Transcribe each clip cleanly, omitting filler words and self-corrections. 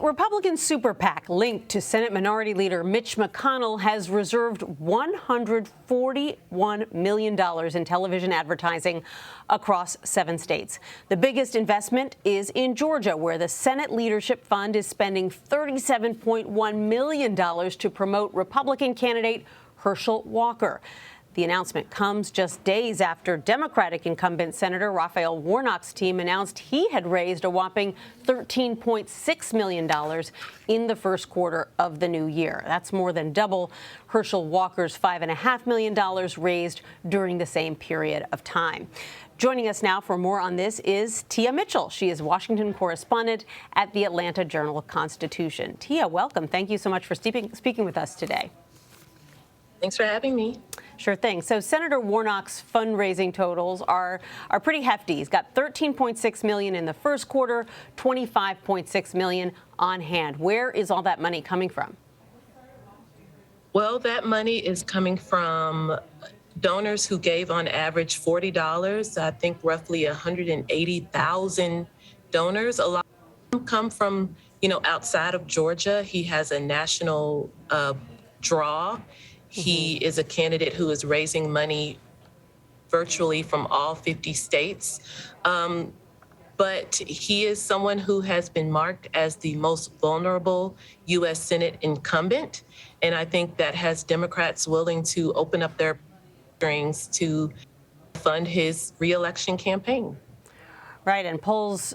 Republican Super-PAC linked to Senate Minority Leader Mitch McConnell has reserved $141 million in television advertising across 7 states. The biggest investment is in Georgia, where the Senate Leadership Fund is spending $37.1 million to promote Republican candidate Herschel Walker. The announcement comes just days after Democratic incumbent Senator Raphael Warnock's team announced he had raised a whopping $13.6 million in the first quarter of the new year. That's more than double Herschel Walker's $5.5 million raised during the same period of time. Joining us now for more on this is Tia Mitchell. She is Washington correspondent at the Atlanta Journal-Constitution. Tia, welcome. Thank you so much for speaking with us today. Thanks for having me. Sure thing. So Senator Warnock's fundraising totals are pretty hefty. He's got $13.6 million in the first quarter, $25.6 million on hand. Where is all that money coming from? Well, that money is coming from donors who gave on average $40. I think roughly 180,000 donors. A lot of them come from, outside of Georgia. He has a national draw. He is a candidate who is raising money virtually from all 50 states. But he is someone who has been marked as the most vulnerable U.S. Senate incumbent. And I think that has Democrats willing to open up their strings to fund his reelection campaign. Right, and polls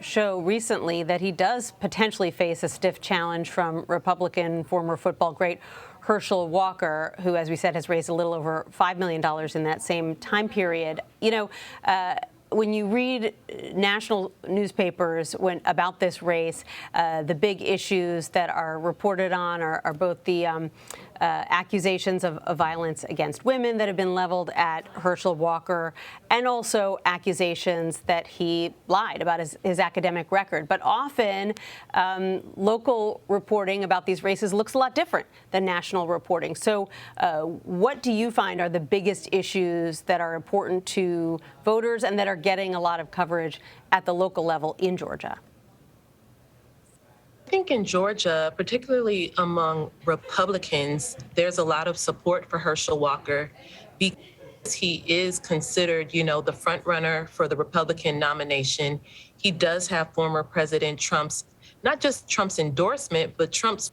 show recently that he does potentially face a stiff challenge from Republican former football great Herschel Walker, who, as we said, has raised a little over $5 million in that same time period. When you read national newspapers about this race, the big issues that are reported on are both the accusations of violence against women that have been leveled at Herschel Walker, and also accusations that he lied about his academic record. But often, local reporting about these races looks a lot different than national reporting. So what do you find are the biggest issues that are important to voters and that are getting a lot of coverage at the local level in Georgia? I think in Georgia, particularly among Republicans, there's a lot of support for Herschel Walker because he is considered, the front runner for the Republican nomination. He does have former President Trump's, not just Trump's endorsement, but Trump's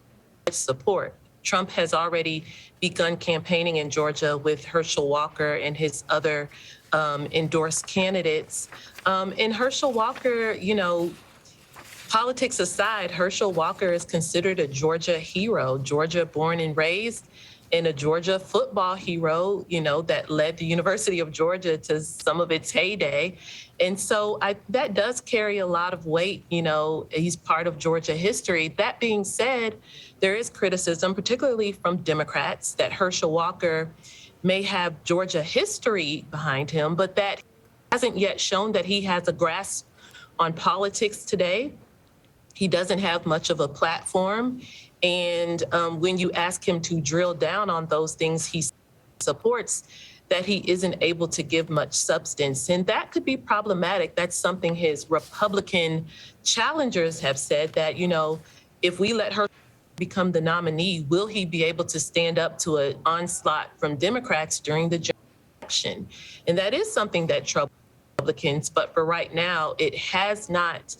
support. Trump has already begun campaigning in Georgia with Herschel Walker and his other endorsed candidates. And Herschel Walker, politics aside, Herschel Walker is considered a Georgia hero, Georgia born and raised, and a Georgia football hero, that led the University of Georgia to some of its heyday. And so that does carry a lot of weight. He's part of Georgia history. That being said, there is criticism, particularly from Democrats, that Herschel Walker may have Georgia history behind him, but that hasn't yet shown that he has a grasp on politics today. He doesn't have much of a platform. And when you ask him to drill down on those things he supports, that he isn't able to give much substance. And that could be problematic. That's something his Republican challengers have said that, if we let her become the nominee, will he be able to stand up to an onslaught from Democrats during the election? And that is something that troubles Republicans. But for right now, it has not,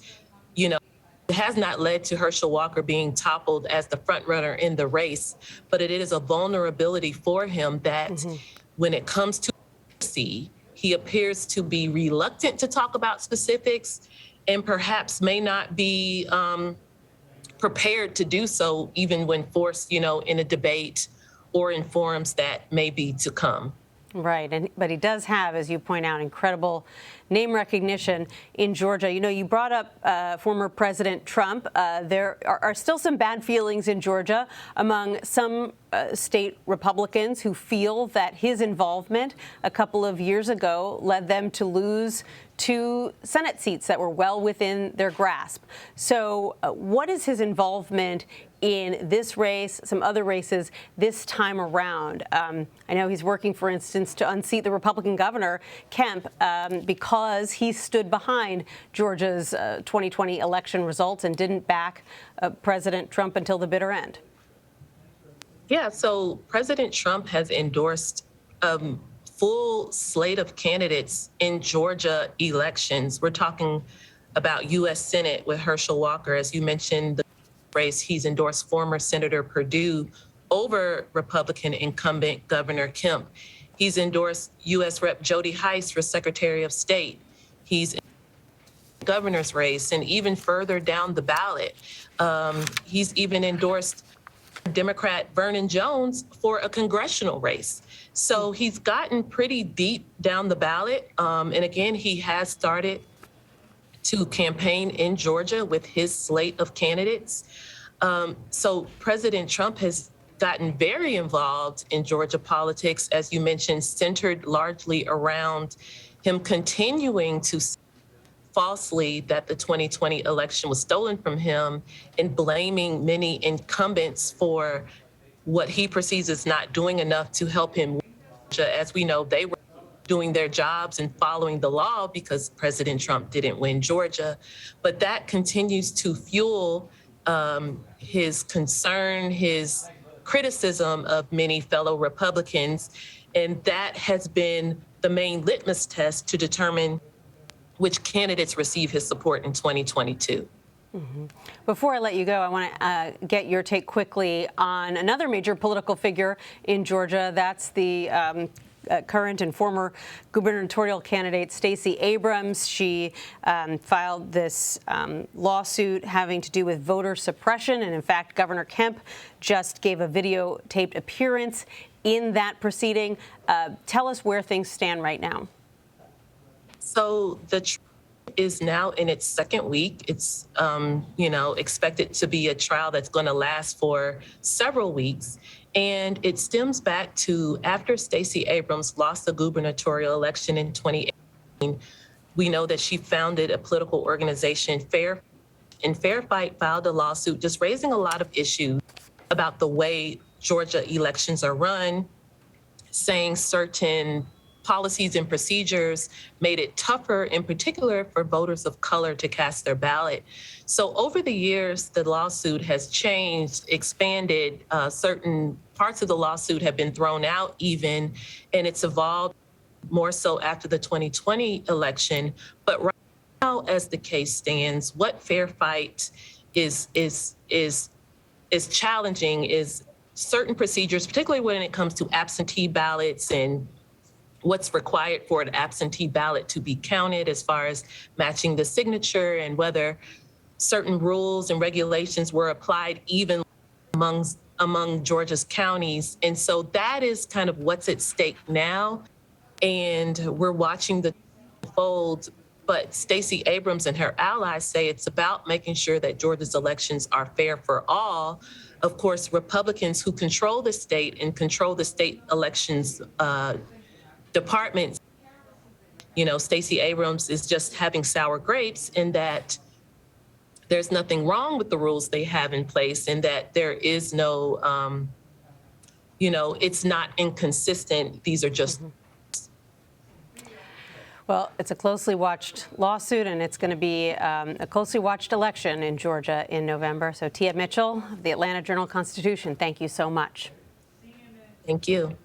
it has not led to Herschel Walker being toppled as the front runner in the race, but it is a vulnerability for him that when it comes to policy, he appears to be reluctant to talk about specifics and perhaps may not be prepared to do so even when forced, in a debate or in forums that may be to come. Right, but he does have, as you point out, incredible name recognition in Georgia. You brought up former President Trump. There are still some bad feelings in Georgia among some state Republicans who feel that his involvement a couple of years ago led them to lose 2 Senate seats that were well within their grasp. So what is his involvement in this race, some other races this time around? I know he's working, for instance, to unseat the Republican governor, Kemp, because because he stood behind Georgia's 2020 election results and didn't back President Trump until the bitter end. Yeah, so President Trump has endorsed a full slate of candidates in Georgia elections. We're talking about U.S. Senate with Herschel Walker. As you mentioned, the race, he's endorsed former Senator Perdue over Republican incumbent Governor Kemp. He's endorsed U.S. Rep. Jody Hice for Secretary of State. He's in the governor's race, and even further down the ballot, he's even endorsed Democrat Vernon Jones for a congressional race. So he's gotten pretty deep down the ballot. And again, he has started to campaign in Georgia with his slate of candidates. So President Trump has gotten very involved in Georgia politics, as you mentioned, centered largely around him continuing to say falsely that the 2020 election was stolen from him and blaming many incumbents for what he perceives as not doing enough to help him. As we know, they were doing their jobs and following the law because President Trump didn't win Georgia. But that continues to fuel his concern, his criticism of many fellow Republicans. And that has been the main litmus test to determine which candidates receive his support in 2022. Before I let you go, I want to get your take quickly on another major political figure in Georgia. That's the current and former gubernatorial candidate Stacey Abrams. She filed this lawsuit having to do with voter suppression. And in fact, Governor Kemp just gave a videotaped appearance in that proceeding. Tell us where things stand right now. So the trial is now in its second week. It's, expected to be a trial that's going to last for several weeks. And it stems back to after Stacey Abrams lost the gubernatorial election in 2018. We know that she founded a political organization, Fair Fight filed a lawsuit just raising a lot of issues about the way Georgia elections are run, saying certain policies and procedures made it tougher, in particular for voters of color, to cast their ballot. So over the years, the lawsuit has changed, expanded. Certain parts of the lawsuit have been thrown out even, and it's evolved more so after the 2020 election. But right now, as the case stands, what Fair Fight is challenging is certain procedures, particularly when it comes to absentee ballots and what's required for an absentee ballot to be counted as far as matching the signature and whether certain rules and regulations were applied even among Georgia's counties. And so that is kind of what's at stake now. And we're watching the unfold. But Stacey Abrams and her allies say it's about making sure that Georgia's elections are fair for all. Of course, Republicans who control the state and control the state elections departments, Stacey Abrams is just having sour grapes in that there's nothing wrong with the rules they have in place and that there is no, it's not inconsistent. These are just. Well, it's a closely watched lawsuit, and it's going to be a closely watched election in Georgia in November. So Tia Mitchell of the Atlanta Journal-Constitution, thank you so much. Thank you.